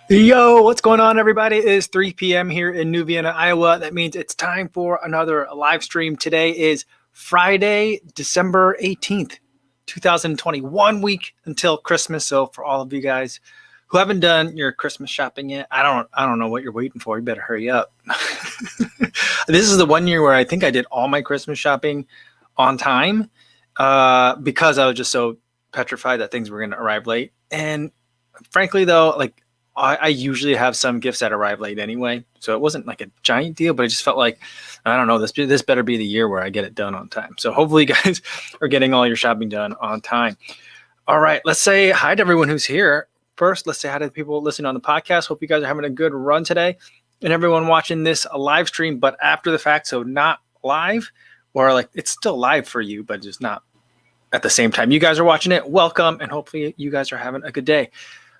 Yo, what's going on, everybody? It is 3 p.m. here in New Vienna, Iowa. That means it's time for another live stream. Today is Friday, December 18th, 2021 week until Christmas. So for all of you guys who haven't done your Christmas shopping yet, I don't know what you're waiting for. You better hurry up. This is the one year where I think I did all my Christmas shopping on time because I was just so petrified that things were going to arrive late. And frankly, though, I usually have some gifts that arrive late anyway, so it wasn't like a giant deal, but I just felt like, I don't know, this better be the year where I get it done on time. So hopefully you guys are getting all your shopping done on time. All right, let's say hi to everyone who's here. First, let's say hi to the people listening on the podcast. Hope you guys are having a good run today. And everyone watching this live stream, but after the fact, so not live, or like it's still live for you, but just not at the same time you guys are watching it. Welcome, and hopefully you guys are having a good day.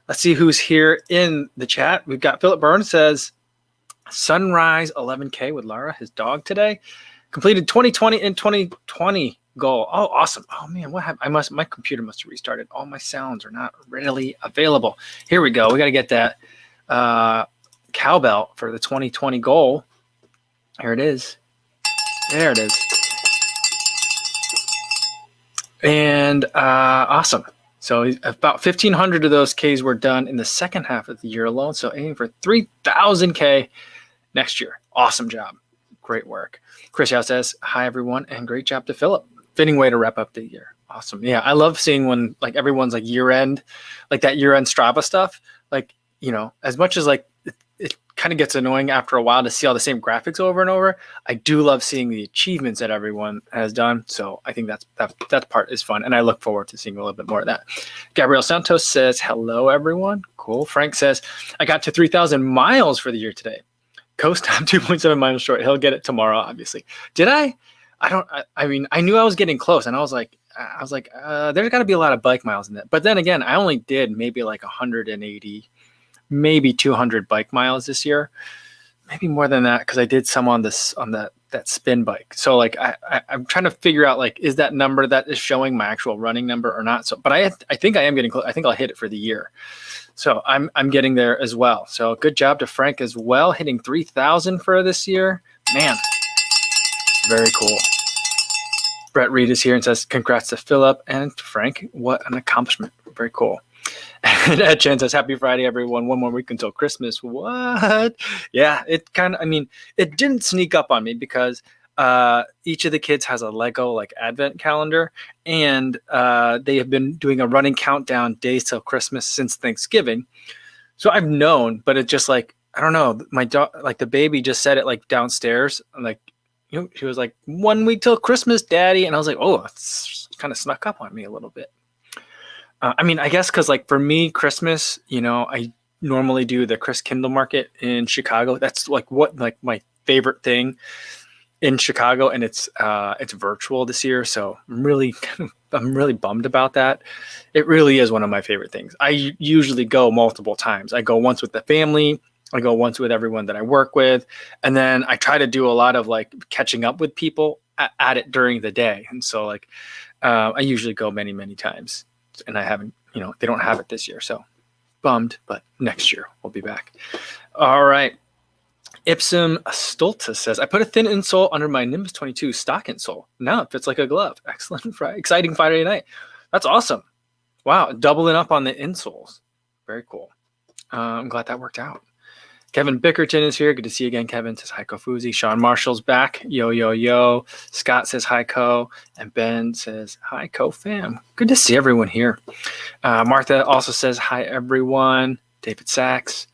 Let's see who's here in the chat. We've got Philip Burns says, Sunrise 11K with Lara, his dog today. Completed 2020 and 2020 goal. Oh, awesome. Oh, man, what happened? My computer must have restarted. All my sounds are not readily available. Here we go. We got to get that cowbell for the 2020 goal. Here it is. There it is. And awesome. So about 1,500 of those Ks were done in the second half of the year alone. So aiming for 3,000 K next year. Awesome job. Great work. Chris Yao says, hi, everyone, and great job to Philip. Fitting way to wrap up the year. Awesome. Yeah, I love seeing when like everyone's like year-end, like that year-end Strava stuff. Like, you know, as much as like it kind of gets annoying after a while to see all the same graphics over and over, I do love seeing the achievements that everyone has done. So I think that part is fun, and I look forward to seeing a little bit more of that. Gabriel Santos says, hello, everyone. Cool. Frank says, I got to 3,000 miles for the year today. Coast, I'm 2.7 miles short. He'll get it tomorrow, obviously. Did I? I mean, I knew I was getting close, and I was like, there's got to be a lot of bike miles in that. But then again, I only did maybe like 180, maybe 200 bike miles this year, maybe more than that, because I did some on that spin bike. So like I'm trying to figure out, like, is that number that is showing my actual running number or not? So, but I think I am getting close. I think I'll hit it for the year. So I'm getting there as well. So good job to Frank as well, hitting 3,000 for this year. Man, very cool. Brett Reed is here and says, congrats to Philip and Frank. What an accomplishment. Very cool. And Ed Chen says, happy Friday, everyone. One more week until Christmas. What? Yeah, it kind of, I mean, it didn't sneak up on me because each of the kids has a Lego like advent calendar, and they have been doing a running countdown days till Christmas since Thanksgiving. So I've known, but it just like, I don't know, my dog, like the baby just said it like downstairs, like, you know, she was like, 1 week till Christmas, Daddy. And I was like, oh, it's kind of snuck up on me a little bit. I mean, I guess because like for me, Christmas, you know, I normally do the Chris Kindle Market in Chicago. That's like my favorite thing in Chicago, and it's virtual this year. So I'm really bummed about that. It really is one of my favorite things. I usually go multiple times. I go once with the family. I go once with everyone that I work with, and then I try to do a lot of like catching up with people at it during the day. And so like I usually go many, many times. And I haven't, you know, they don't have it this year. So bummed, but next year we'll be back. All right. Ipsum Stultus says, I put a thin insole under my Nimbus 22 stock insole. Now it fits like a glove. Excellent. Exciting Friday night. That's awesome. Wow. Doubling up on the insoles. Very cool. I'm glad that worked out. Kevin Bickerton is here. Good to see you again, Kevin. Says hi, Kofuzi. Sean Marshall's back. Yo, yo, yo. Scott says hi, Ko. And Ben says hi, Ko fam. Good to see everyone here. Martha also says hi, everyone. David Sachs.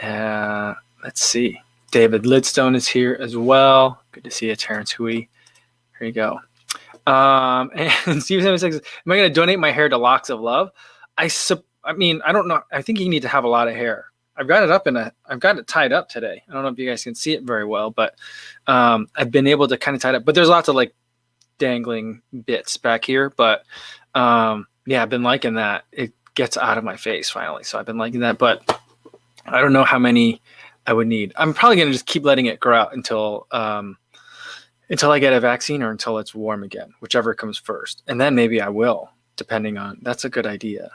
Let's see. David Lidstone is here as well. Good to see you, Terrence Hui. Here you go. And Steve 76 says, am I going to donate my hair to Locks of Love? I mean, I don't know. I think you need to have a lot of hair. I've got it tied up today. I don't know if you guys can see it very well, but I've been able to kind of tie it up. But there's lots of like dangling bits back here. But yeah, I've been liking that. It gets out of my face finally. So I've been liking that. But I don't know how many I would need. I'm probably going to just keep letting it grow out until I get a vaccine or until it's warm again, whichever comes first. And then maybe I will, depending on, that's a good idea.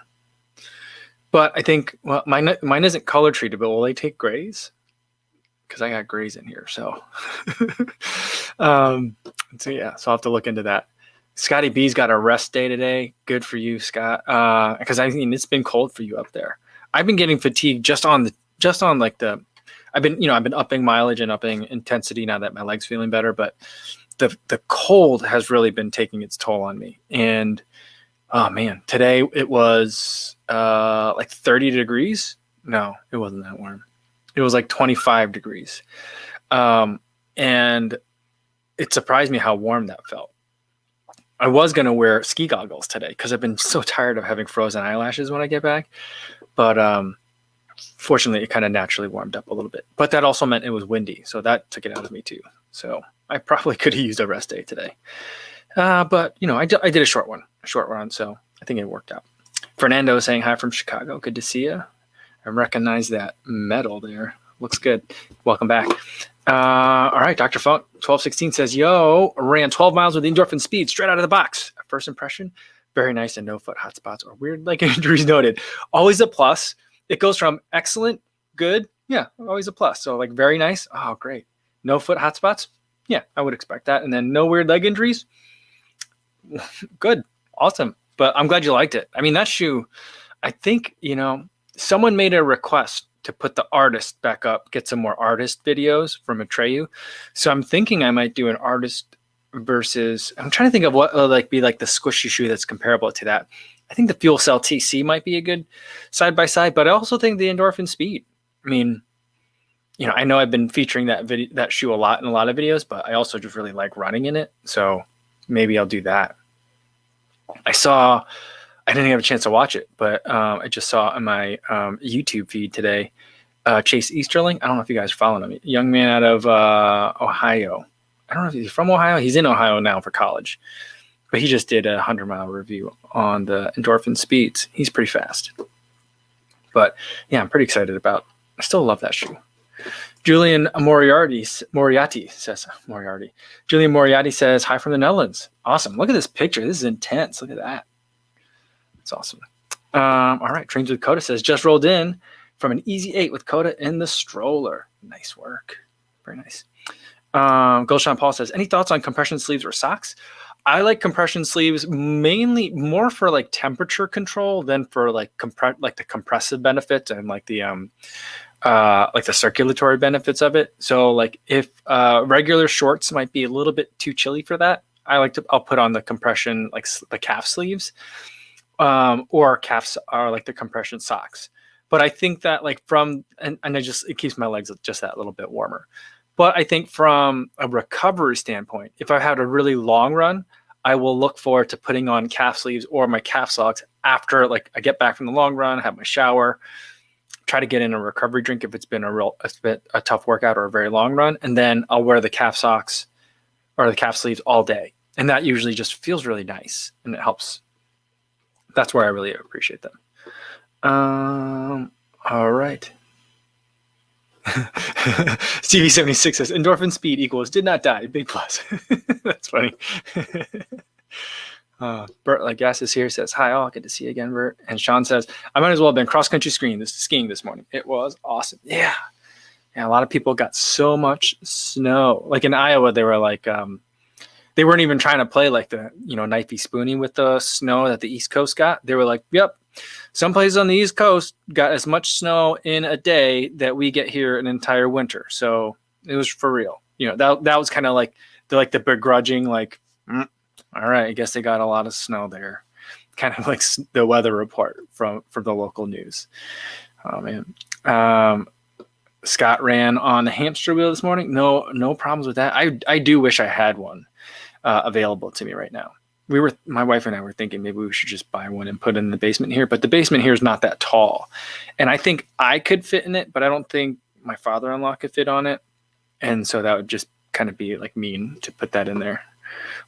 But I think, well, mine isn't color treated, but will they take grays? Because I got grays in here. So, so yeah, so I'll have to look into that. Scotty B's got a rest day today. Good for you, Scott. Because I mean, it's been cold for you up there. I've been getting fatigued just on like the, I've been upping mileage and upping intensity now that my leg's feeling better, but the cold has really been taking its toll on me. And oh man, today it was like 30 degrees. No, it wasn't that warm. It was like 25 degrees. And it surprised me how warm that felt. I was going to wear ski goggles today because I've been so tired of having frozen eyelashes when I get back. But fortunately, it kind of naturally warmed up a little bit. But that also meant it was windy, so that took it out of me too. So I probably could have used a rest day today. But, I did a short run, so I think it worked out. Fernando saying hi from Chicago. Good to see you. I recognize that medal there. Looks good. Welcome back. All right, Dr. Funk 1216 says, yo, ran 12 miles with endorphin speed straight out of the box. First impression, very nice and no foot hotspots or weird leg injuries noted. Always a plus. It goes from excellent, good, yeah, always a plus. So like very nice. Oh, great. No foot hotspots. Yeah, I would expect that. And then no weird leg injuries. Good. Awesome. But I'm glad you liked it. I mean, that shoe, I think, someone made a request to put the artist back up, get some more artist videos from Atreyu. So I'm thinking I might do an artist versus, I'm trying to think of what will be like the squishy shoe that's comparable to that. I think the Fuel Cell TC might be a good side-by-side, but I also think the Endorphin Speed. I mean, I know I've been featuring that shoe a lot in a lot of videos, but I also just really like running in it. So maybe I'll do that. I didn't have a chance to watch it, but I just saw on my YouTube feed today, Chase Easterling. I don't know if you guys are following him. Young man out of Ohio. I don't know if he's from Ohio. He's in Ohio now for college. But he just did a 100-mile review on the Endorphin Speeds. He's pretty fast. But, yeah, I'm pretty excited about I still love that shoe. Julian Moriarty says, Julian Moriarty says, hi from the Netherlands. Awesome. Look at this picture. This is intense. Look at that. It's awesome. All right. Trains with Coda says, just rolled in from an easy 8 with Coda in the stroller. Nice work. Very nice. Goldshawn Paul says, any thoughts on compression sleeves or socks? I like compression sleeves mainly more for like temperature control than for like the compressive benefits and like the circulatory benefits of it. So like if regular shorts might be a little bit too chilly for that, I'll put on the compression, like the calf sleeves. Or calves are like the compression socks. But I think that like it keeps my legs just that little bit warmer. But I think from a recovery standpoint, if I had a really long run, I will look forward to putting on calf sleeves or my calf socks after like I get back from the long run, have my shower, try to get in a recovery drink if it's been a tough workout or a very long run. And then I'll wear the calf socks or the calf sleeves all day. And that usually just feels really nice and it helps. That's where I really appreciate them. All right. CV76 says, endorphin speed equals did not die. Big plus. That's funny. Bert Lagas is here, says, hi all. Good to see you again, Bert. And Sean says, I might as well have been cross-country skiing this morning. It was awesome. Yeah. A lot of people got so much snow. Like in Iowa, they were like, they weren't even trying to play like the, knifey spoony with the snow that the East Coast got. They were like, yep, some places on the East Coast got as much snow in a day that we get here an entire winter. So it was for real. That was kind of like the begrudging, like, all right, I guess they got a lot of snow there. Kind of like the weather report from the local news. Oh, man. Scott ran on the hamster wheel this morning. No problems with that. I do wish I had one available to me right now. My wife and I were thinking maybe we should just buy one and put it in the basement here, but the basement here is not that tall. And I think I could fit in it, but I don't think my father-in-law could fit on it. And so that would just kind of be like mean to put that in there.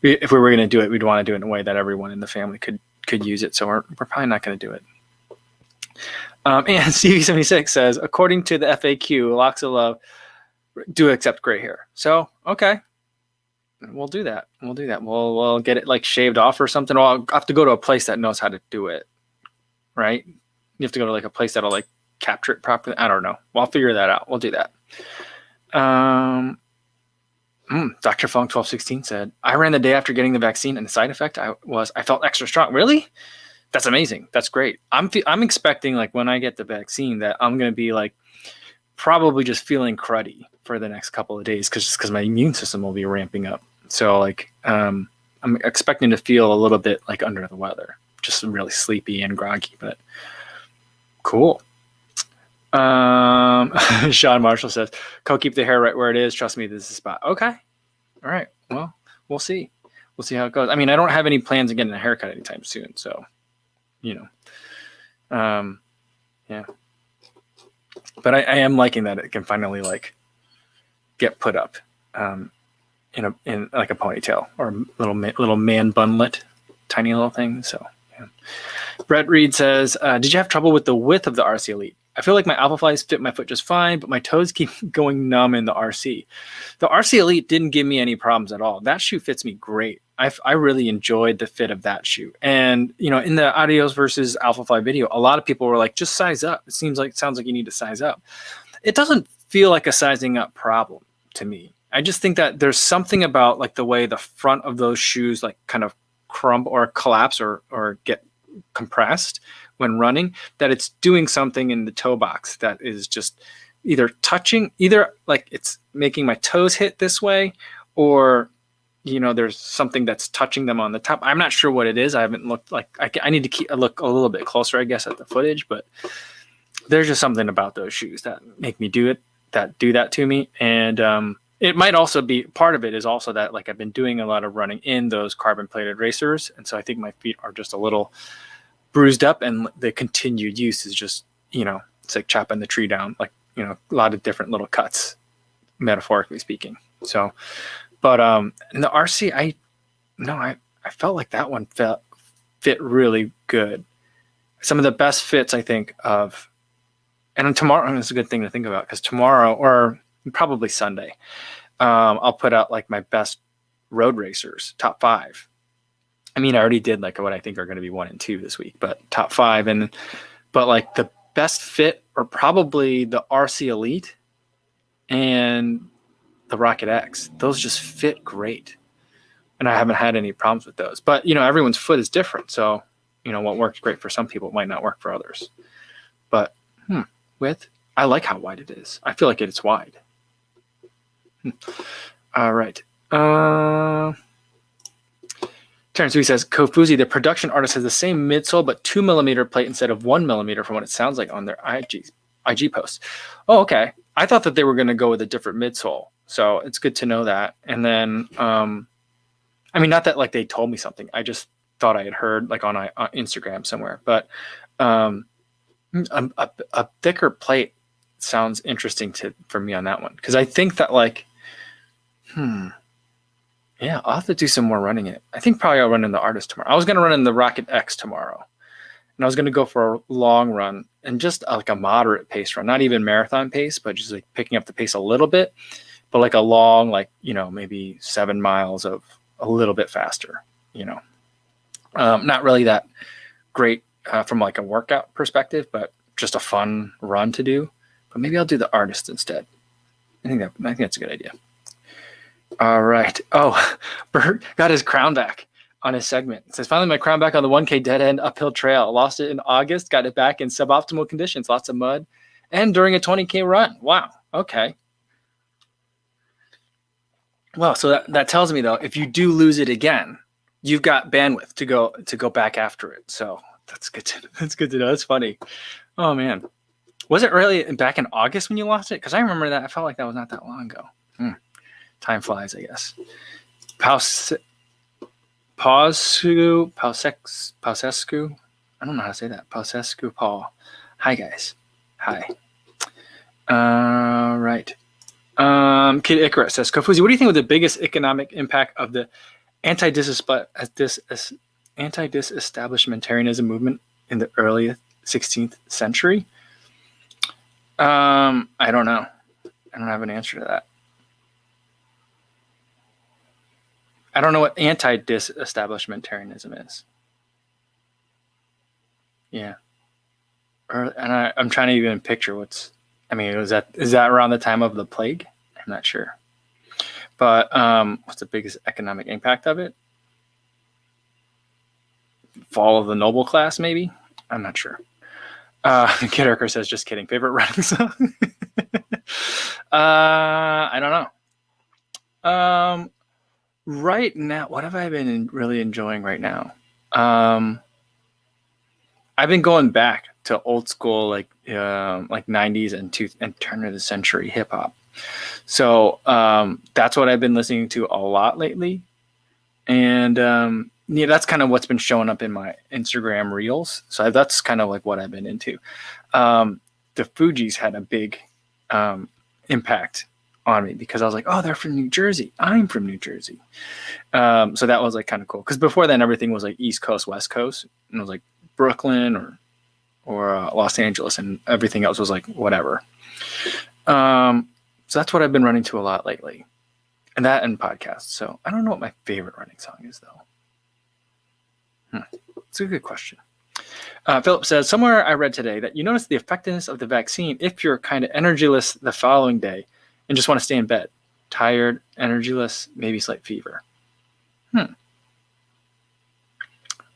If we were going to do it, we'd want to do it in a way that everyone in the family could use it. So we're probably not going to do it. And CV76 says, according to the FAQ, locks of love do accept gray hair. So, okay. We'll do that. We'll get it like shaved off or something. Or I'll have to go to a place that knows how to do it. Right? You have to go to like a place that'll like capture it properly. I don't know. Well, I'll figure that out. We'll do that. Dr. Funk 1216 said, I ran the day after getting the vaccine, and the side effect I felt extra strong. Really? That's amazing. That's great. I'm expecting like when I get the vaccine that I'm going to be like probably just feeling cruddy for the next couple of days because my immune system will be ramping up. So like I'm expecting to feel a little bit like under the weather, just really sleepy and groggy, but cool. Sean Marshall says, "Go keep the hair right where it is. Trust me, this is the spot." Okay. All right. Well, we'll see. We'll see how it goes. I mean, I don't have any plans of getting a haircut anytime soon, so yeah. But I am liking that it can finally like get put up in like a ponytail or little man bunlet, tiny little thing. So yeah. Brett Reed says, "Did you have trouble with the width of the RC Elite? I feel like my Alpha Flies fit my foot just fine, but my toes keep going numb in the RC. The RC Elite didn't give me any problems at all. That shoe fits me great. I really enjoyed the fit of that shoe. And, in the Adios versus Alpha Fly video, a lot of people were like, just size up. It sounds like you need to size up. It doesn't feel like a sizing up problem to me. I just think that there's something about like the way the front of those shoes like kind of crumble or collapse or get compressed when running, that it's doing something in the toe box that is just either like it's making my toes hit this way, or there's something that's touching them on the top. I'm not sure what it is. I haven't looked. Like I need to look a little bit closer, I guess, at the footage, but there's just something about those shoes that make me do that to me. And it might also be part of it is also that like I've been doing a lot of running in those carbon plated racers, and so I think my feet are just a little bruised up, and the continued use is just it's like chopping the tree down, like a lot of different little cuts, metaphorically speaking. So but in the RC I felt like that one fit really good. Some of the best fits I think of, and tomorrow is a good thing to think about, because tomorrow or probably Sunday I'll put out like my best road racers, top 5. I mean, I already did like what I think are going to be 1 and 2 this week, but top 5. But like the best fit are probably the RC Elite and the Rocket X. Those just fit great. And I haven't had any problems with those. But, everyone's foot is different. So, what works great for some people might not work for others. But width, I like how wide it is. I feel like it's wide. All right. Terrence Wee says, Kofuzi, the production artist, has the same midsole but 2mm plate instead of 1mm from what it sounds like on their IG posts. Oh, okay. I thought that they were going to go with a different midsole. So it's good to know that. And then, I mean, not that like they told me something. I just thought I had heard like on Instagram somewhere. But a thicker plate sounds interesting for me on that one. Because I think that like, yeah, I'll have to do some more running it. I think probably I'll run in the Artist tomorrow. I was going to run in the Rocket X tomorrow. And I was going to go for a long run and just like a moderate pace run. Not even marathon pace, but just like picking up the pace a little bit. But like a long, like, maybe 7 miles of a little bit faster, Not really that great from like a workout perspective, but just a fun run to do. But maybe I'll do the Artist instead. I think that's a good idea. All right. Oh, Bert got his crown back on his segment. It says, finally my crown back on the 1K dead end uphill trail. Lost it in August, got it back in suboptimal conditions, lots of mud, and during a 20K run. Wow. Okay. Well, so that tells me though, if you do lose it again, you've got bandwidth to go back after it. So that's good to know. That's funny. Oh man. Was it really back in August when you lost it? Because I remember that. I felt like that was not that long ago. Time flies, I guess. Pausescu. I don't know how to say that. Pausescu Paul. Hi, guys. Hi. Right. Kid Icarus says, Kofuzi, what do you think was the biggest economic impact of the anti-disestablishmentarianism movement in the early 16th century? I don't know. I don't have an answer to that. I don't know what anti-disestablishmentarianism is. Yeah. I'm trying to even picture is that around the time of the plague? I'm not sure. But what's the biggest economic impact of it? Fall of the noble class, maybe? I'm not sure. Kid Erker says, just kidding. Favorite running song? I don't know. Right now, what have I been really enjoying right now? I've been going back to old school, like 90s and turn of the century hip hop. So that's what I've been listening to a lot lately. And that's kind of what's been showing up in my Instagram reels. So that's kind of like what I've been into. The Fugees had a big impact on me because I was like, oh, they're from New Jersey. I'm from New Jersey. So that was like kind of cool. Because before then, everything was like East Coast, West Coast. And it was like Brooklyn or Los Angeles, and everything else was like whatever. So that's what I've been running to a lot lately. And that and podcasts. So I don't know what my favorite running song is, though. It's a good question. Philip says, somewhere I read today that you notice the effectiveness of the vaccine if you're kind of energyless the following day and just want to stay in bed. Tired, energyless, maybe slight fever.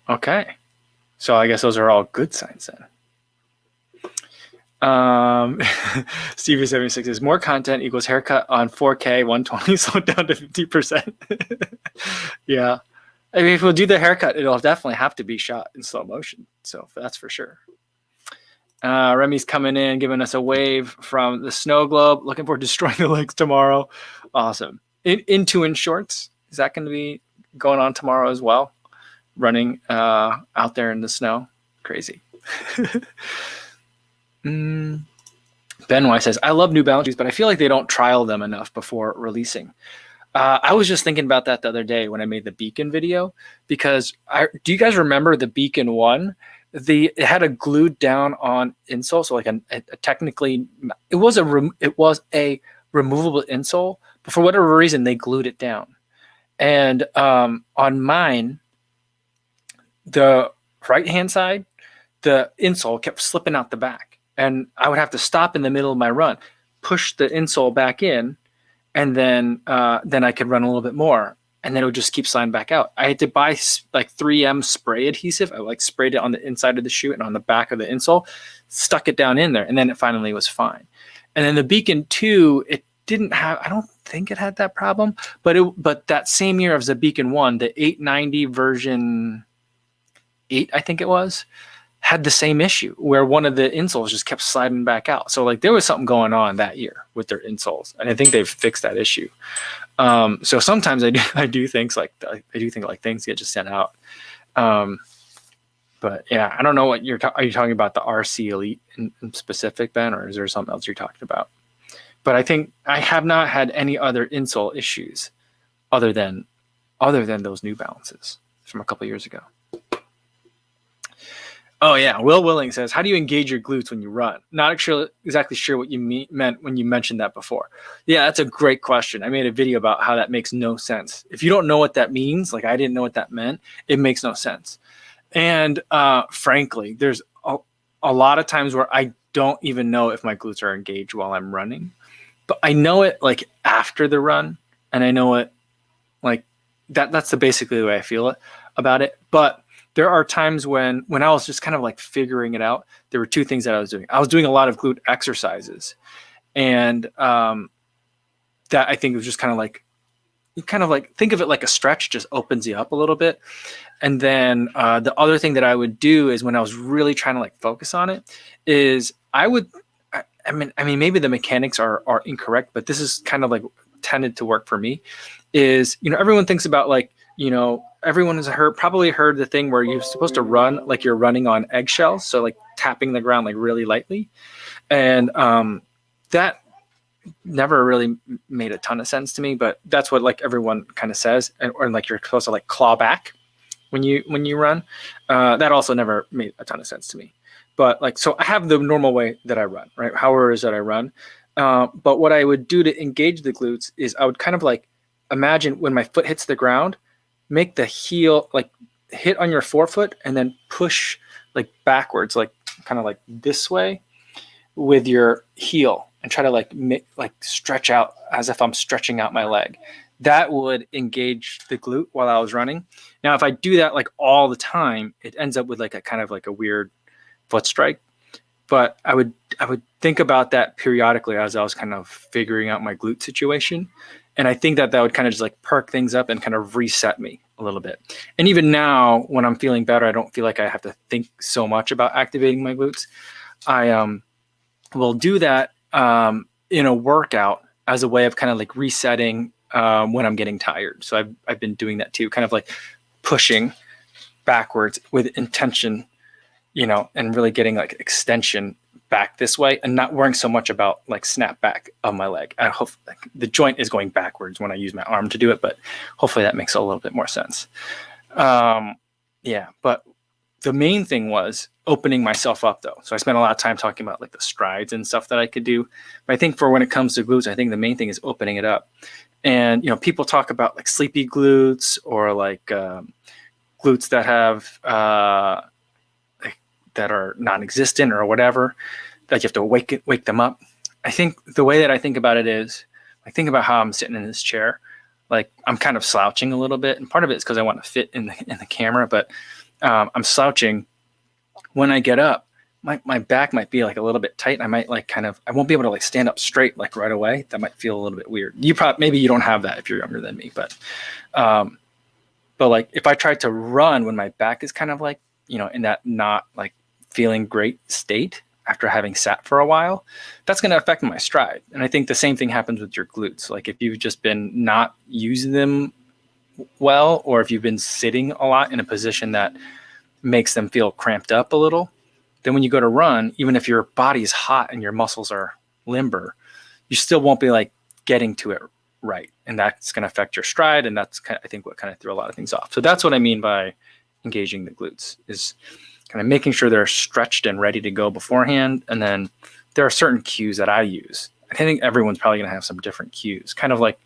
Okay. So I guess those are all good signs then. Stevie76 is more content equals haircut on 4K 120 slowed down to 50%. Yeah. I mean, if we'll do the haircut, it'll definitely have to be shot in slow motion. So that's for sure. Remy's coming in, giving us a wave from the snow globe. Looking forward to destroying the legs tomorrow. Awesome. In shorts. Is that going to be going on tomorrow as well? Running out there in the snow. Crazy. Benoit says, I love New Balance shoes, but I feel like they don't trial them enough before releasing. I was just thinking about that the other day when I made the Beacon video, because do you guys remember the Beacon 1? It had a glued down on insole, so like technically it was a removable insole, but for whatever reason they glued it down. And on mine, the right hand side, the insole kept slipping out the back. And I would have to stop in the middle of my run, push the insole back in, and then I could run a little bit more, and then it would just keep sliding back out. I had to buy like 3M spray adhesive. I like sprayed it on the inside of the shoe and on the back of the insole, stuck it down in there, and then it finally was fine. And then the Beacon 2, it didn't have. I don't think it had that problem, but that same year as the Beacon 1, the 890 version 8, I think it was, had the same issue where one of the insoles just kept sliding back out. So like there was something going on that year with their insoles, and I think they've fixed that issue. So sometimes I do things like things get just sent out. But yeah, I don't know what are you talking about the RC Elite in specific, Ben, or is there something else you're talking about? But I think I have not had any other insole issues other than those New Balances from a couple years ago. Oh yeah, Will Willing says, how do you engage your glutes when you run? Not exactly sure what you meant when you mentioned that before. Yeah, that's a great question. I made a video about how that makes no sense. If you don't know what that means, like I didn't know what that meant, it makes no sense. And frankly, there's a lot of times where I don't even know if my glutes are engaged while I'm running. But I know it like after the run, and I know it like that's basically the way I feel about it. But there are times when I was just kind of like figuring it out. There were two things that I was doing. I was doing a lot of glute exercises, and that I think was just kind of like think of it like a stretch, just opens you up a little bit. And then the other thing that I would do is when I was really trying to like focus on it is I mean maybe the mechanics are incorrect, but this is kind of like tended to work for me. Is everyone thinks about like everyone has probably heard the thing where you're supposed to run like you're running on eggshells, so like tapping the ground like really lightly, and that never really made a ton of sense to me, but that's what like everyone kind of says, or like you're supposed to like claw back when you run. That also never made a ton of sense to me, but like so I have the normal way that I run, right? However is that I run, but what I would do to engage the glutes is I would kind of like imagine when my foot hits the ground, make the heel like hit on your forefoot and then push like backwards, like kind of like this way with your heel and try to like stretch out as if I'm stretching out my leg. That would engage the glute while I was running. Now, if I do that like all the time, it ends up with like a kind of like a weird foot strike. But I would think about that periodically as I was kind of figuring out my glute situation. And I think that would kind of just like perk things up and kind of reset me a little bit. And even now, when I'm feeling better, I don't feel like I have to think so much about activating my glutes. I will do that in a workout as a way of kind of like resetting when I'm getting tired. So I've been doing that too, kind of like pushing backwards with intention, and really getting like extension back this way and not worrying so much about like snap back of my leg. I hope like, the joint is going backwards when I use my arm to do it, but hopefully that makes a little bit more sense. But the main thing was opening myself up though. So I spent a lot of time talking about like the strides and stuff that I could do. But I think for when it comes to glutes, I think the main thing is opening it up. And, people talk about like sleepy glutes or like glutes that have, that are non-existent or whatever, that you have to wake them up. I think the way that I think about it is I think about how I'm sitting in this chair, like I'm kind of slouching a little bit. And part of it is because I want to fit in the camera, but I'm slouching. When I get up, my back might be like a little bit tight. I might like I won't be able to like stand up straight like right away. That might feel a little bit weird. Maybe you don't have that if you're younger than me, but like if I tried to run when my back is kind of like, in that not like feeling great state after having sat for a while, that's going to affect my stride. And I think the same thing happens with your glutes. Like if you've just been not using them well, or if you've been sitting a lot in a position that makes them feel cramped up a little, then when you go to run, even if your body is hot and your muscles are limber, you still won't be like getting to it right. And that's going to affect your stride. And that's I think what kind of threw a lot of things off. So that's what I mean by engaging the glutes, is kind of making sure they're stretched and ready to go beforehand. And then there are certain cues that I use. I think everyone's probably going to have some different cues, kind of like,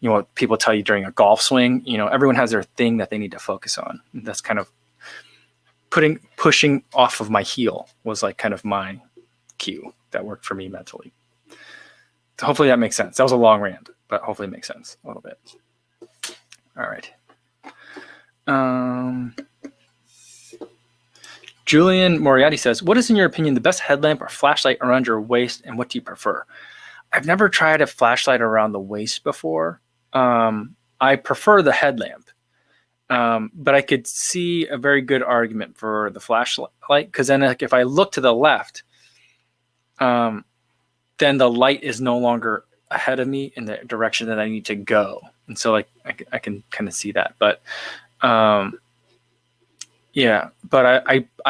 what people tell you during a golf swing. Everyone has their thing that they need to focus on. That's kind of pushing off of my heel was like kind of my cue that worked for me mentally. So hopefully that makes sense. That was a long rant, but hopefully it makes sense a little bit. All right. Julian Moriarty says, what is in your opinion the best headlamp or flashlight around your waist, and what do you prefer? I've never tried a flashlight around the waist before. I prefer the headlamp. But I could see a very good argument for the flashlight, because then like if I look to the left, then the light is no longer ahead of me in the direction that I need to go. And so like I can kind of see that. But I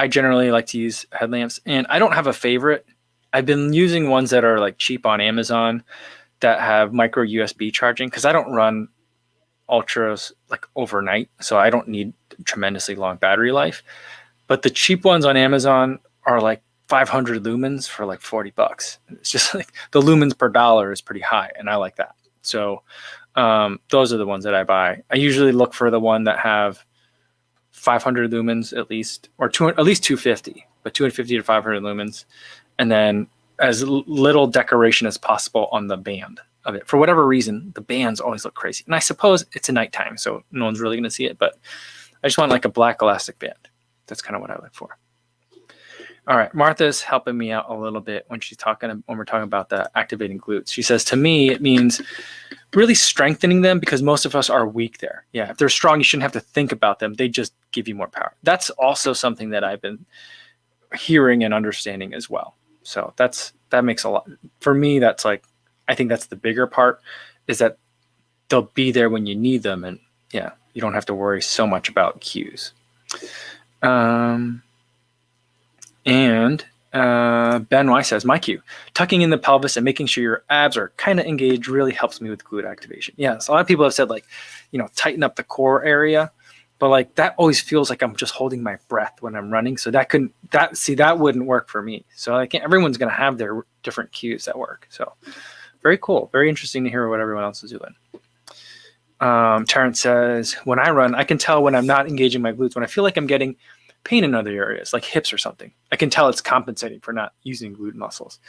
generally like to use headlamps, and I don't have a favorite. I've been using ones that are like cheap on Amazon that have micro USB charging, because I don't run ultras like overnight, so I don't need tremendously long battery life. But the cheap ones on Amazon are like 500 lumens for like $40. It's just like the lumens per dollar is pretty high, and I like that. So those are the ones that I buy. I usually look for the one that have 500 lumens at least, or at least 250, but 250 to 500 lumens, and then as little decoration as possible on the band of it. For whatever reason, the bands always look crazy. And I suppose it's a nighttime, so no one's really going to see it, but I just want like a black elastic band. That's kind of what I look for. All right. Martha's helping me out a little bit when we're talking about the activating glutes. She says, to me, it means really strengthening them, because most of us are weak there. Yeah. If they're strong, you shouldn't have to think about them. They just give you more power. That's also something that I've been hearing and understanding as well. So that makes a lot for me. That's like, I think that's the bigger part, is that they'll be there when you need them. And yeah, you don't have to worry so much about cues. Ben Y says, my cue, tucking in the pelvis and making sure your abs are kind of engaged really helps me with glute activation. Yeah, so a lot of people have said like, tighten up the core area, but like that always feels like I'm just holding my breath when I'm running. So that wouldn't work for me. So everyone's going to have their different cues that work. So very cool. Very interesting to hear what everyone else is doing. Terrence says, when I run, I can tell when I'm not engaging my glutes. When I feel like I'm getting pain in other areas, like hips or something. I can tell it's compensating for not using glute muscles.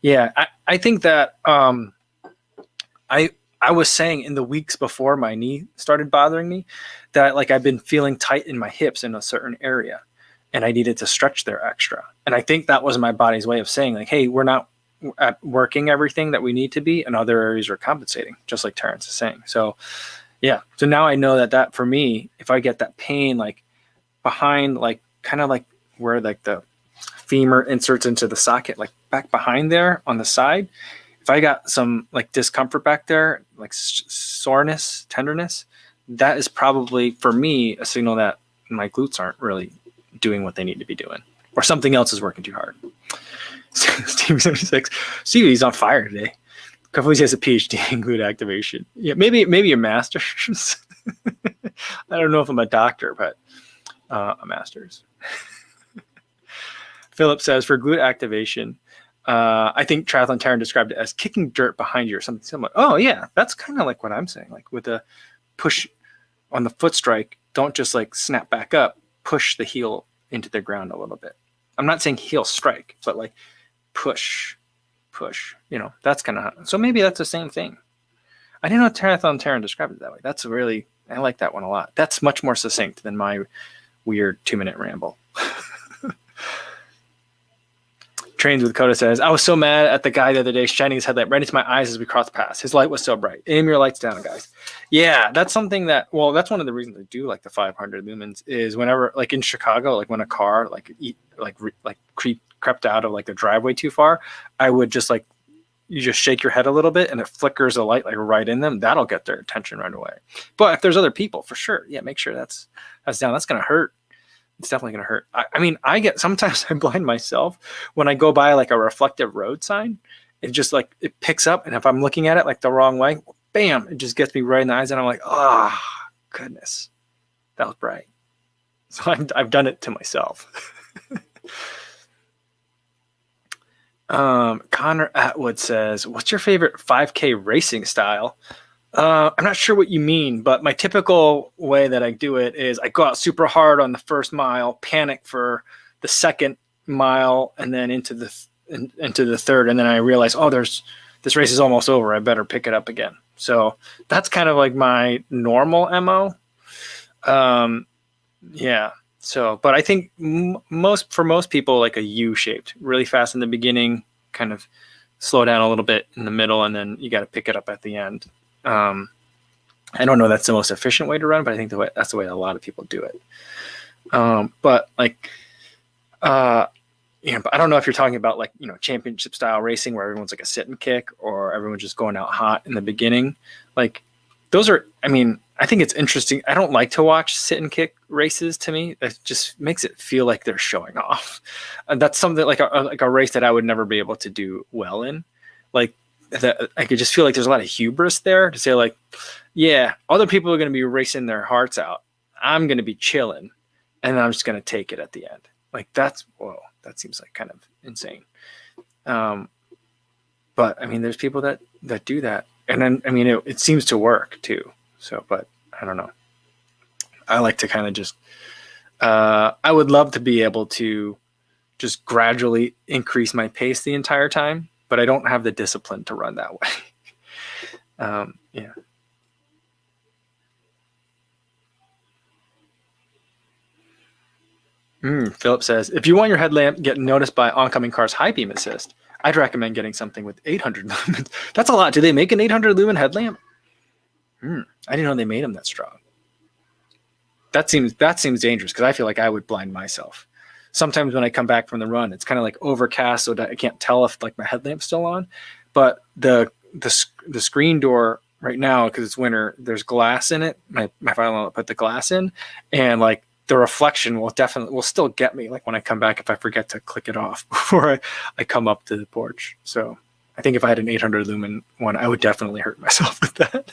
Yeah, I think that I was saying in the weeks before my knee started bothering me that like I've been feeling tight in my hips in a certain area and I needed to stretch there extra. And I think that was my body's way of saying like, hey, we're not at working everything that we need to be and other areas are compensating, just like Terrence is saying. So yeah. So now I know that for me, if I get that pain like behind, like kind of like where like the femur inserts into the socket, like back behind there on the side, if I got some like discomfort back there, like soreness, tenderness, that is probably for me a signal that my glutes aren't really doing what they need to be doing, or something else is working too hard. Steve 76, Stevie's on fire today. Kofuzi has a PhD in glute activation. Yeah, maybe a master's. I don't know if I'm a doctor, but a master's. Philip says for glute activation, I think Triathlon Terran described it as kicking dirt behind you or something similar. Oh yeah, that's kind of like what I'm saying. Like with a push on the foot strike, don't just like snap back up, push the heel into the ground a little bit. I'm not saying heel strike, but like push, that's kind of, so maybe that's the same thing. I didn't know Triathlon Terran described it that way. That's really, I like that one a lot. That's much more succinct than my weird 2-minute ramble. Trains with Coda says, I was so mad at the guy the other day shining his headlight right into my eyes as we crossed past. His light was so bright. Aim your lights down, guys. Yeah, that's something that, well, that's one of the reasons I do like the 500 lumens is whenever, like in Chicago, like when a car crept out of like the driveway too far, I would just like, you just shake your head a little bit and it flickers a light like right in them. That'll get their attention right away. But if there's other people, for sure, yeah, make sure that's down. That's going to hurt. It's definitely going to hurt. I mean, sometimes I blind myself when I go by like a reflective road sign. It just like, it picks up. And if I'm looking at it like the wrong way, bam, it just gets me right in the eyes. And I'm like, oh, goodness, that was bright. So I've done it to myself. Connor Atwood says, what's your favorite 5K racing style? I'm not sure what you mean, but my typical way that I do it is I go out super hard on the first mile, panic for the second mile, and then into the third, and then I realize, oh, this race is almost over. I better pick it up again. So that's kind of like my normal MO. Yeah. So, but I think for most people, like a U-shaped, really fast in the beginning, kind of slow down a little bit in the middle, and then you got to pick it up at the end. I don't know that's the most efficient way to run, but I think that's the way a lot of people do it. But like, but I don't know if you're talking about like, championship style racing where everyone's like a sit and kick or everyone's just going out hot in the beginning. Like those are, I mean, I think it's interesting. I don't like to watch sit and kick races. To me, it just makes it feel like they're showing off. And that's something like a race that I would never be able to do well in. Like, that I could just feel like there's a lot of hubris there to say like, yeah, other people are going to be racing their hearts out. I'm going to be chilling and I'm just going to take it at the end. Like that seems like kind of insane. But I mean, there's people that do that. And then, I mean, it seems to work too. So, but I don't know. I like to kind of just, I would love to be able to just gradually increase my pace the entire time, but I don't have the discipline to run that way. Yeah. Philip says, if you want your headlamp get noticed by oncoming cars high beam assist, I'd recommend getting something with 800 lumens. That's a lot. Do they make an 800 lumen headlamp? I didn't know they made them that strong. That seems dangerous because I feel like I would blind myself. Sometimes when I come back from the run, it's kind of like overcast, so that I can't tell if like my headlamp's still on. But the screen door right now, because it's winter, there's glass in it. My father will put the glass in, and like the reflection will still get me. Like when I come back, if I forget to click it off before I come up to the porch. So I think if I had an 800 lumen one, I would definitely hurt myself with that.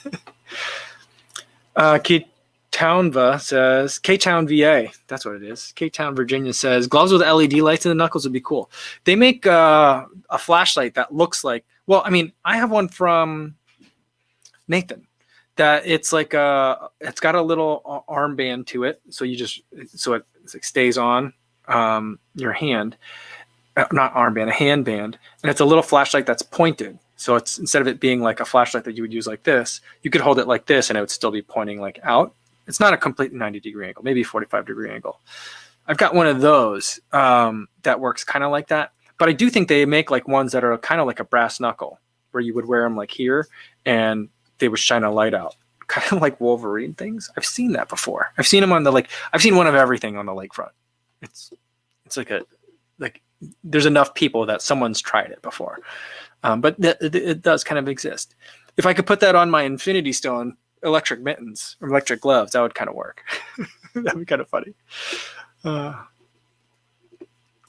K-Town says, K-Town VA, that's what it is. K-Town Virginia says, gloves with LED lights in the knuckles would be cool. They make a flashlight that looks like, well, I mean, I have one from Nathan that it's like it's got a little armband to it. So It's like stays on your hand, not armband, a handband, and it's a little flashlight that's pointed. So it's instead of it being like a flashlight that you would use like this, you could hold it like this and it would still be pointing like out. It's not a complete 90-degree angle, maybe 45-degree angle. I've got one of those that works kind of like that. But I do think they make like ones that are kind of like a brass knuckle, where you would wear them like here and they would shine a light out, kind of like Wolverine things. I've seen that before. I've seen them on the like. I've seen one of everything on the lakefront. It's like there's enough people that someone's tried it before, but it does kind of exist. If I could put that on my Infinity Stone electric mittens or electric gloves, that would kind of work. That'd be kind of funny.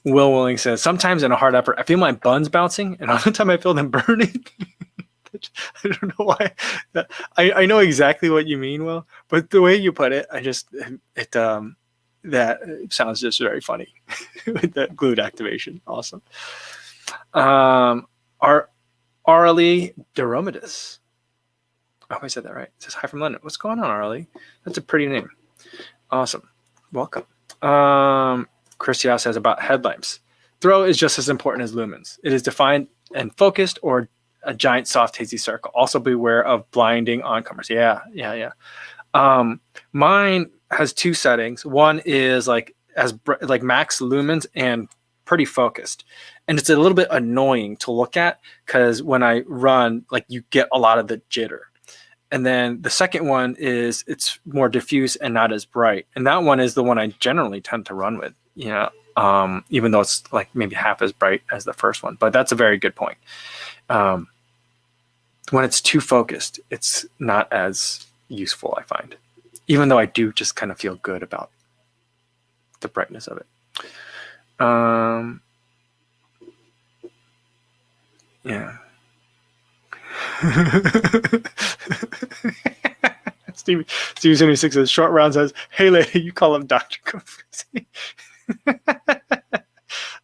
Will Willing says, sometimes in a hard effort, I feel my buns bouncing, and other time I feel them burning. I don't know why. I know exactly what you mean, Will, but the way you put it, that sounds just very funny with that glute activation. Awesome. Arlie Deromidis. I hope I said that right. It says, hi from London. What's going on, Arlie? That's a pretty name. Awesome. Welcome. Chris Yao says about headlamps. Throw is just as important as lumens. It is defined and focused or a giant soft hazy circle. Also beware of blinding oncomers. Yeah. Mine has two settings. One is like max lumens and pretty focused. And it's a little bit annoying to look at because when I run, like you get a lot of the jitter. And then the second one is it's more diffuse and not as bright. And that one is the one I generally tend to run with, even though it's like maybe half as bright as the first one. But that's a very good point. When it's too focused, it's not as useful, I find, even though I do just kind of feel good about the brightness of it. Yeah. Steve 76 says, short round says, hey lady, you call him Dr. Kofuzi.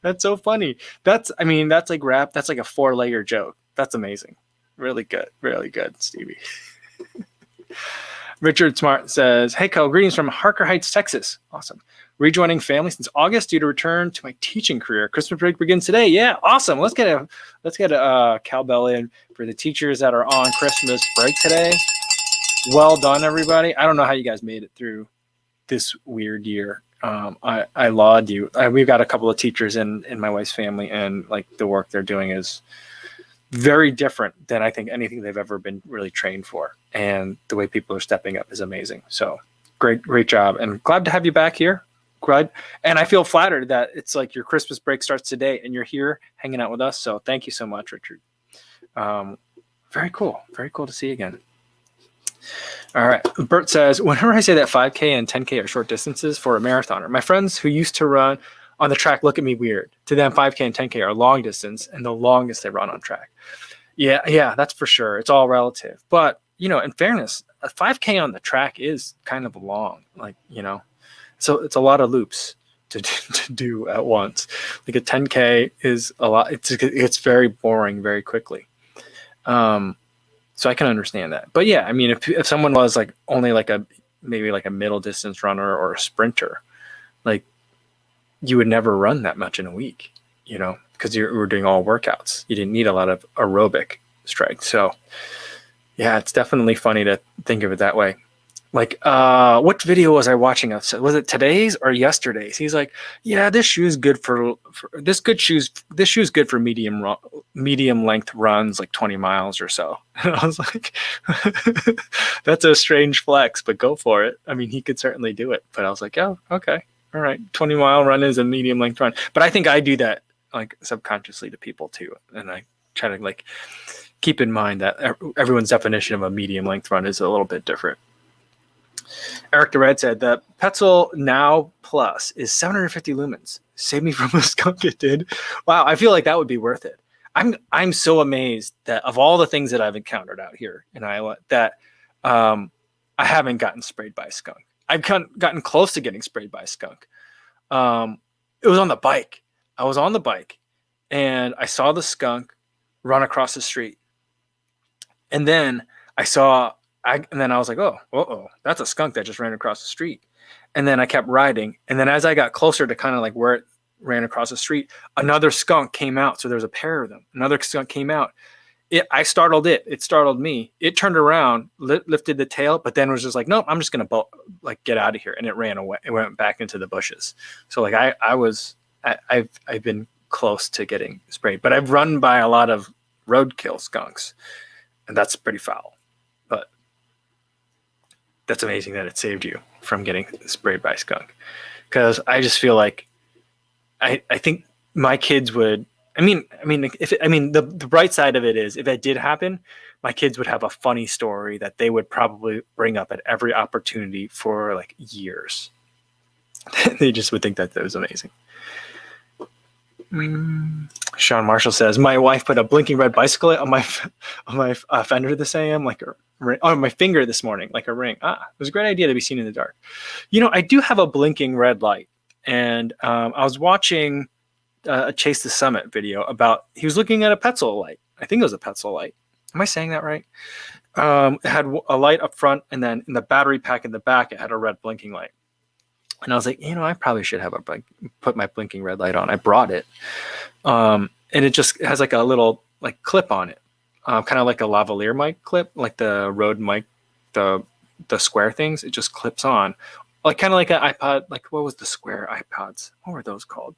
That's so funny. That's like rap. That's like a 4-layer joke. That's amazing. Really good, Stevie. Richard Smart says, hey, Kel, greetings from Harker Heights, Texas. Awesome. Rejoining family since August due to return to my teaching career. Christmas break begins today. Yeah, awesome. Let's get a cowbell in for the teachers that are on Christmas break today. Well done, everybody. I don't know how you guys made it through this weird year. I laud you. We've got a couple of teachers in my wife's family, and like the work they're doing is very different than I think anything they've ever been really trained for. And the way people are stepping up is amazing. So great job. And glad to have you back here. Glad. And I feel flattered that it's like your Christmas break starts today and you're here hanging out with us. So thank you so much, Richard. Very cool. Very cool to see you again. All right. Bert says, whenever I say that 5K and 10K are short distances for a marathoner, my friends who used to run on the track look at me weird. To them, 5K and 10K are long distance and the longest they run on track. Yeah, that's for sure. It's all relative. But, in fairness, a 5K on the track is kind of long. So it's a lot of loops to do at once. Like a 10K is a lot. It's very boring very quickly. So I can understand that. But yeah, if someone was like only maybe a middle distance runner or a sprinter, like you would never run that much in a week, because you were doing all workouts. You didn't need a lot of aerobic strength. So yeah, it's definitely funny to think of it that way. Like, what video was I watching? Was it today's or yesterday's? He's like, yeah, this shoe's good for this shoe's good for medium length runs, like 20 miles or so. And I was like, that's a strange flex, but go for it. He could certainly do it. But I was like, oh, okay. All right. 20-mile run is a medium length run. But I think I do that like subconsciously to people too. And I try to like keep in mind that everyone's definition of a medium length run is a little bit different. Eric the Red said the Petzl Now Plus is 750 lumens. Save me from a skunk it did. Wow, I feel like that would be worth it. I'm so amazed that of all the things that I've encountered out here in Iowa that I haven't gotten sprayed by a skunk. I've gotten close to getting sprayed by a skunk. It was on the bike. I was on the bike and I saw the skunk run across the street. And then I was like, oh, that's a skunk that just ran across the street. And then I kept riding. And then as I got closer to kind of like where it ran across the street, another skunk came out. So there was a pair of them. Another skunk came out. I startled it. It startled me. It turned around, lifted the tail, but then was just like, nope, I'm just gonna get out of here. And it ran away. It went back into the bushes. So like I've been close to getting sprayed, but I've run by a lot of roadkill skunks, and that's pretty foul. But that's amazing that it saved you from getting sprayed by a skunk, because I just feel like I think my kids would. The bright side of it is, if it did happen, my kids would have a funny story that they would probably bring up at every opportunity for like years. They just would think that was amazing. Sean Marshall says, my wife put a blinking red bicycle light on my fender this AM, like on my finger this morning, like a ring. It was a great idea to be seen in the dark. I do have a blinking red light, and I was watching a Chase the Summit video about, he was looking at a Petzl light. I think it was a Petzl light. Am I saying that right? It had a light up front, and then in the battery pack in the back, it had a red blinking light. And I was like, I probably should have put my blinking red light on. I brought it. And it just has like a little like clip on it. Kind of like a lavalier mic clip, like the Rode mic, the square things. It just clips on. Like kind of like an iPod, like what was the square iPods? What were those called?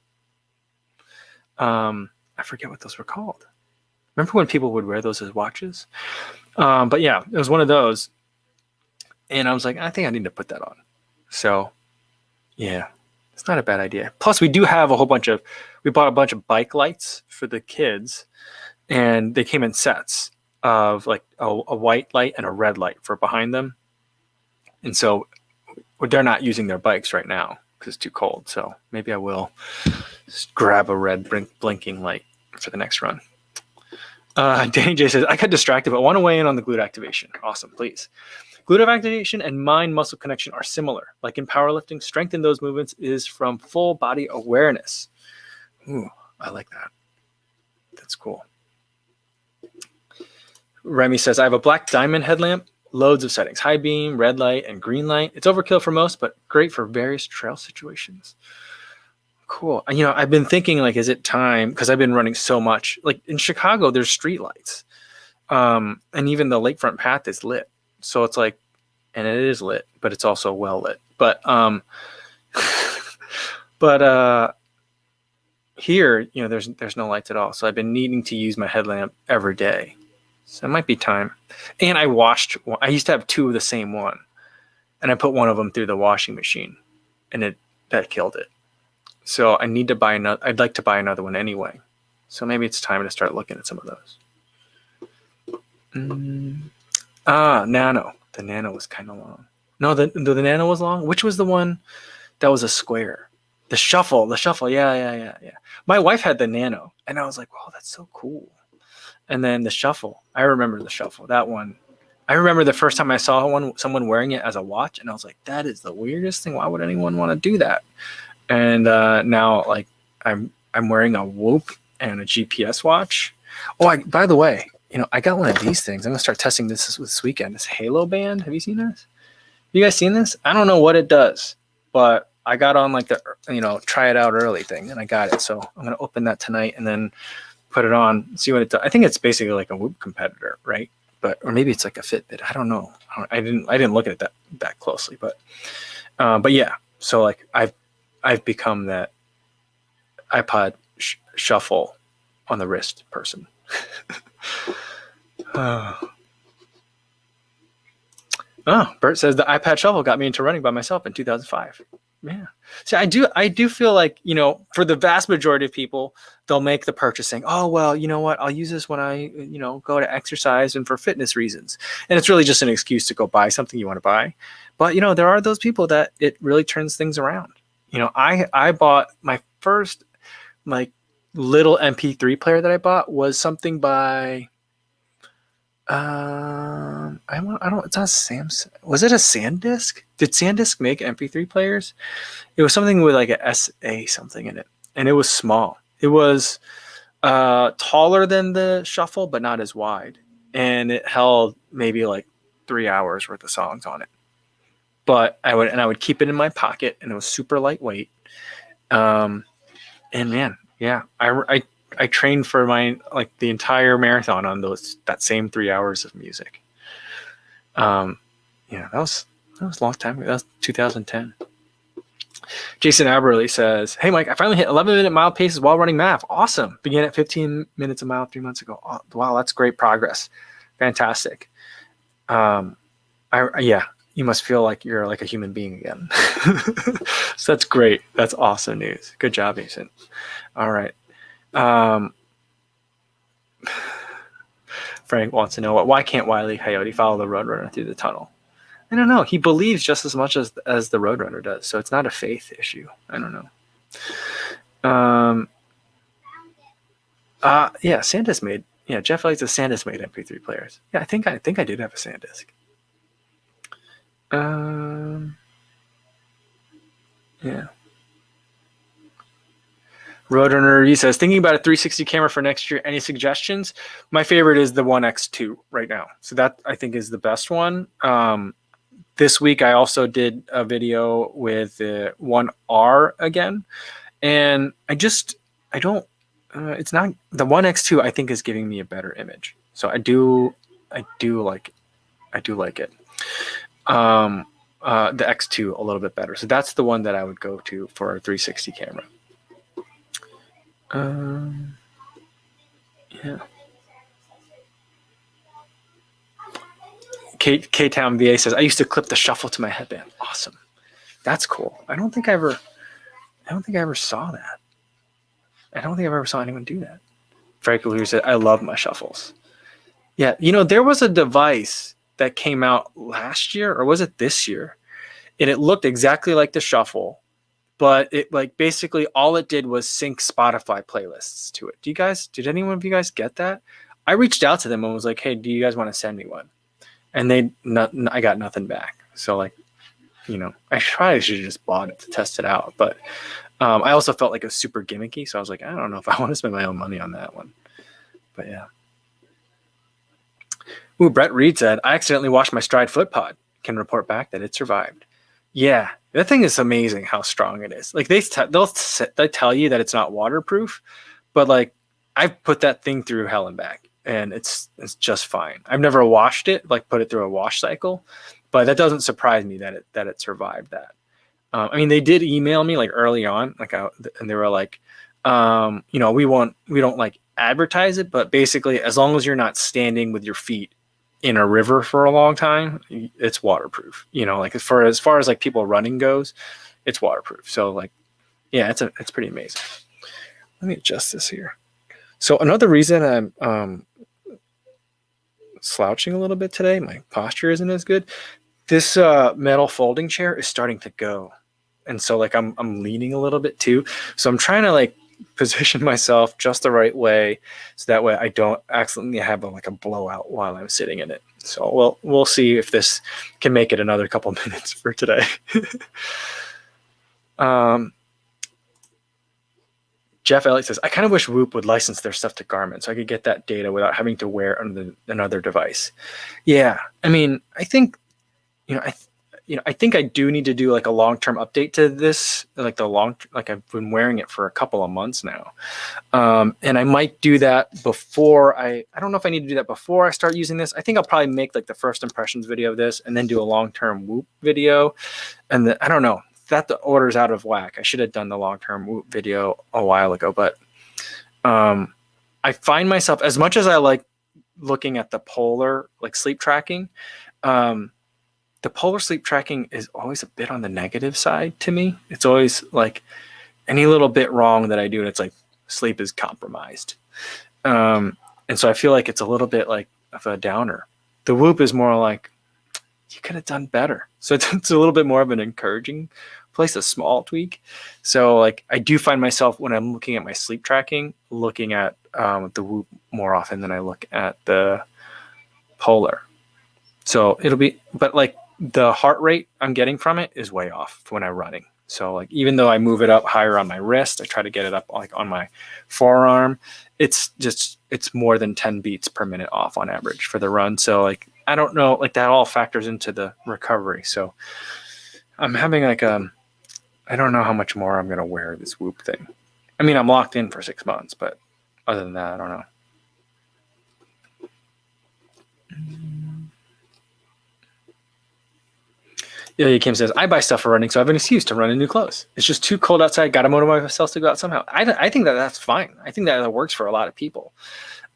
I forget what those were called. Remember when people would wear those as watches? But yeah, it was one of those. And I was like, I think I need to put that on. So yeah, it's not a bad idea. Plus we do have we bought a bunch of bike lights for the kids, and they came in sets of like a white light and a red light for behind them. And so they're not using their bikes right now because it's too cold. So maybe I will just grab a red blinking light for the next run. Danny J says, I got distracted, but want to weigh in on the glute activation. Awesome, please. Glute activation and mind-muscle connection are similar. Like in powerlifting, strength in those movements is from full body awareness. Ooh, I like that. That's cool. Remy says, I have a black diamond headlamp, loads of settings, high beam, red light, and green light. It's overkill for most, but great for various trail situations. Cool. I've been thinking, like, is it time? Because I've been running so much. Like in Chicago, there's street lights. And even the lakefront path is lit. So it's like, and it is lit, but it's also well lit. But here, there's no lights at all. So I've been needing to use my headlamp every day. So it might be time. And I used to have two of the same one, and I put one of them through the washing machine, and that killed it. So I need to buy another. I'd like to buy another one anyway. So maybe it's time to start looking at some of those. Nano. The Nano was kind of long. No, the Nano was long. Which was the one that was a square? The Shuffle. Yeah. My wife had the Nano, and I was like, wow, that's so cool. And then the Shuffle. I remember the Shuffle. That one. I remember the first time I saw someone wearing it as a watch, and I was like, that is the weirdest thing. Why would anyone want to do that? And now, like, I'm wearing a Whoop and a GPS watch. Oh, by the way, I got one of these things. I'm gonna start testing this weekend. This Halo band. Have you seen this? You guys seen this? I don't know what it does, but I got on like the try it out early thing, and I got it. So I'm gonna open that tonight and then put it on, see what it does. I think it's basically like a Whoop competitor, right? Or maybe it's like a Fitbit. I don't know. I didn't look at it that closely, but yeah. So like I've become that iPod shuffle on the wrist person. Bert says the iPad shuffle got me into running by myself in 2005. Yeah. See, I do feel like, for the vast majority of people, they'll make the purchasing. Oh, well, you know what? I'll use this when I, go to exercise and for fitness reasons. And it's really just an excuse to go buy something you want to buy. But, there are those people that it really turns things around. I bought my first, like, little MP3 player that I bought was something by, it's not Samsung. Was it a SanDisk? Did SanDisk make MP3 players? It was something with like a SA something in it, and it was small. It was taller than the Shuffle, but not as wide, and it held maybe like 3 hours worth of songs on it. but I would keep it in my pocket, and it was super lightweight. And man, yeah, I trained for the entire marathon on that same 3 hours of music. Yeah, that was a long time ago. That was 2010. Jason Aberley says, "Hey Mike, I finally hit 11-minute mile paces while running math. Awesome. Began at 15 minutes a mile 3 months ago. Oh, wow, that's great progress. Fantastic. Yeah, you must feel like you're like a human being again." So that's great. That's awesome news. Good job, Jason. All right. Frank wants to know why can't Wile E. Coyote follow the Roadrunner through the tunnel? I don't know. He believes just as much as the Roadrunner does, so it's not a faith issue. I don't know. Yeah, SanDisk made. Yeah, Jeff likes the SanDisk made MP3 players. Yeah, I think I did have a SanDisk. Yeah. Roadrunner, he says, thinking about a 360 camera for next year. Any suggestions? My favorite is the 1X2 right now. So that I think is the best one. This week I also did a video with the 1R again, and I don't. It's not the 1X2. I think is giving me a better image. So I do like it. The X2 a little bit better. So that's the one that I would go to for a 360 camera. Yeah. K-Town VA says, I used to clip the shuffle to my headband. Awesome. That's cool. I don't think I ever saw that. I don't think I've ever saw anyone do that. Frank Louis said, I love my shuffles. Yeah. There was a device that came out last year, or was it this year? And it looked exactly like the shuffle, but it basically all it did was sync Spotify playlists to it. Did anyone of you guys get that? I reached out to them and was like, hey, do you guys want to send me one? And I got nothing back. So I probably should have just bought it to test it out. But I also felt like it was super gimmicky. So I was like, I don't know if I want to spend my own money on that one. But yeah. Ooh, Brett Reed said, I accidentally washed my Stride foot pod. Can report back that it survived. Yeah, that thing is amazing how strong it is. Like they tell you that it's not waterproof, but I've put that thing through hell and back, and it's just fine. I've never washed it, put it through a wash cycle, but that doesn't surprise me that it survived that. I mean, they did email me early on, and they were like, we don't advertise it, but basically, as long as you're not standing with your feet in a river for a long time, it's waterproof. As far as people running goes, it's waterproof. So yeah, it's pretty amazing. Let me adjust this here. So another reason I'm slouching a little bit today, my posture isn't as good. This metal folding chair is starting to go, and so I'm leaning a little bit too. So I'm trying to position myself just the right way, so that way I don't accidentally have a blowout while I'm sitting in it. So we'll see if this can make it another couple minutes for today. Jeff Elliott says, I kind of wish Whoop would license their stuff to Garmin so I could get that data without having to wear another device. Yeah, I mean, I think I think I do need to do a long-term update to this. I've been wearing it for a couple of months now. And I might do that before I don't know if I need to do that before I start using this. I think I'll probably make the first impressions video of this and then do a long-term Whoop video. And I don't know, that the order's out of whack. I should have done the long-term Whoop video a while ago, but I find myself, as much as I like looking at the Polar sleep tracking, the Polar sleep tracking is always a bit on the negative side to me. It's always any little bit wrong that I do, and it's sleep is compromised. And so I feel like it's a little bit of a downer. The Whoop is more you could have done better. So it's a little bit more of an encouraging place, a small tweak. So I do find myself when I'm looking at my sleep tracking, looking at the Whoop more often than I look at the Polar. So it'll be, but the heart rate I'm getting from it is way off when I'm running. So even though I move it up higher on my wrist, I try to get it up on my forearm. It's more than 10 beats per minute off on average for the run. So I don't know, that all factors into the recovery. So I'm having like I don't know how much more I'm gonna wear this Whoop thing. I mean, I'm locked in for 6 months, but other than that, I don't know. Yeah, Kim says, I buy stuff for running, so I have an excuse to run in new clothes. It's just too cold outside. Got to motivate myself to go out somehow. I think that that's fine. I think that works for a lot of people.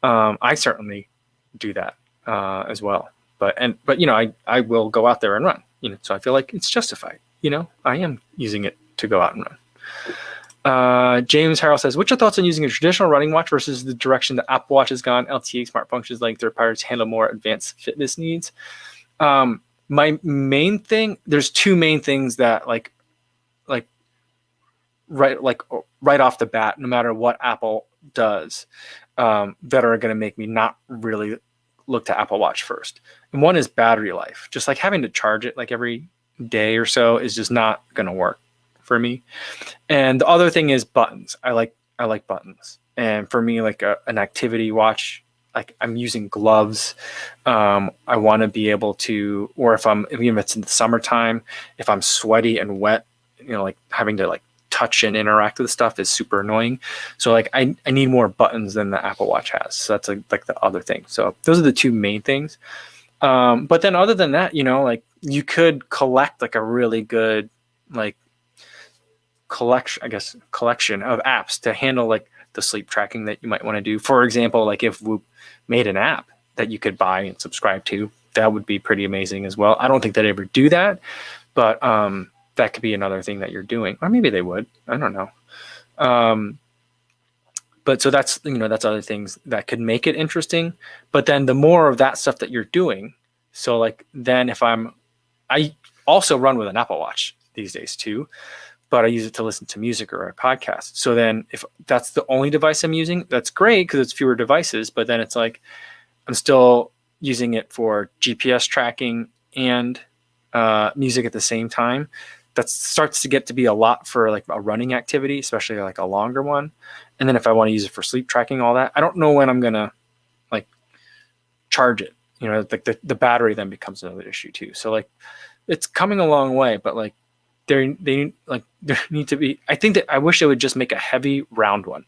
I certainly do that as well. But I will go out there and run. So I feel like it's justified. I am using it to go out and run. James Harrell says, what's your thoughts on using a traditional running watch versus the direction that Apple Watch has gone? LTE smart functions letting third parties handle more advanced fitness needs. My main thing, there's two main things that right off the bat, no matter what Apple does, that are going to make me not really look to Apple Watch first. And one is battery life. Just like having to charge it like every day or so is just not going to work for me. And the other thing is buttons. I like buttons. And for me, like an activity watch, like I'm using gloves. I want to be able to, or even if it's in the summertime, if I'm sweaty and wet, like having to like touch and interact with stuff is super annoying. So like I need more buttons than the Apple Watch has. So that's like the other thing. So those are the two main things. But then other than that, like you could collect like a really good like collection of apps to handle like the sleep tracking that you might want to do. For example, like if Whoop made an app that you could buy and subscribe to, that would be pretty amazing as well. I don't think they'd ever do that, but that could be another thing that you're doing, or maybe they would. I don't know. But so that's other things that could make it interesting. But then the more of that stuff that you're doing, so like then I also run with an Apple Watch these days too, but I use it to listen to music or a podcast. So then if that's the only device I'm using, that's great because it's fewer devices. But then it's like I'm still using it for GPS tracking and music at the same time. That starts to get to be a lot for like a running activity, especially like a longer one. And then if I want to use it for sleep tracking, all that, I don't know when I'm going to like charge it. Like the battery then becomes another issue too. So like it's coming a long way, but like there need to be, I think that I wish they would just make a heavy round one.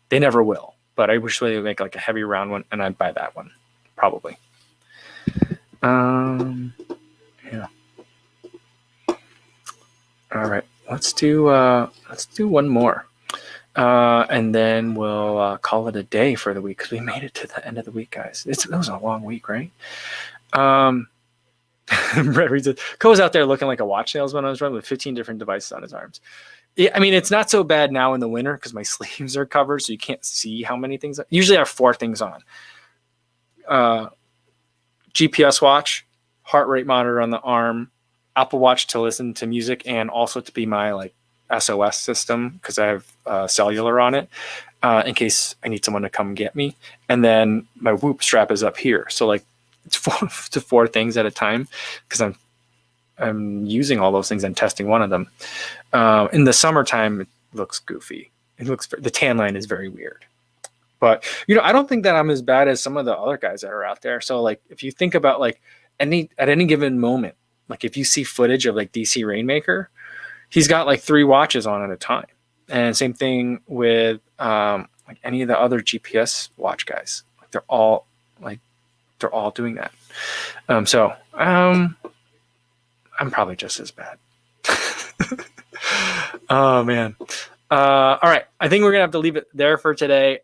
They never will, but I wish they would make like a heavy round one and I'd buy that one probably. Yeah. All right, let's do one more, and then we'll call it a day for the week because we made it to the end of the week, guys. It was a long week, right? Brett reads it. Co was out there looking like a watch salesman on his run with 15 different devices on his arms. Yeah, I mean, it's not so bad now in the winter because my sleeves are covered, so you can't see how many things. Usually, I have 4 things on: GPS watch, heart rate monitor on the arm, Apple Watch to listen to music and also to be my like SOS system because I have cellular on it in case I need someone to come get me. And then my Whoop strap is up here. So like it's 4 things at a time because I'm using all those things and testing one of them. In the summertime, it looks goofy. The tan line is very weird. But I don't think that I'm as bad as some of the other guys that are out there. So like if you think about like at any given moment, like if you see footage of like DC Rainmaker, he's got like 3 watches on at a time. And same thing with like any of the other GPS watch guys. Like they're all doing that. So I'm probably just as bad. Oh man. All right. I think we're gonna have to leave it there for today.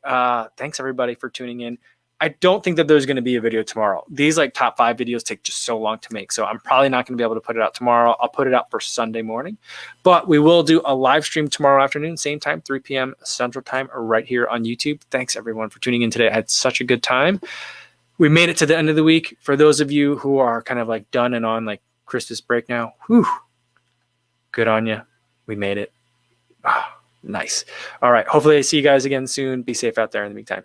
Thanks everybody for tuning in. I don't think that there's going to be a video tomorrow. These like top 5 videos take just so long to make. So I'm probably not going to be able to put it out tomorrow. I'll put it out for Sunday morning, but we will do a live stream tomorrow afternoon, same time, 3 p.m. Central Time, right here on YouTube. Thanks everyone for tuning in today. I had such a good time. We made it to the end of the week. For those of you who are kind of like done and on like Christmas break now, good on you. We made it. Nice. All right. Hopefully I see you guys again soon. Be safe out there in the meantime.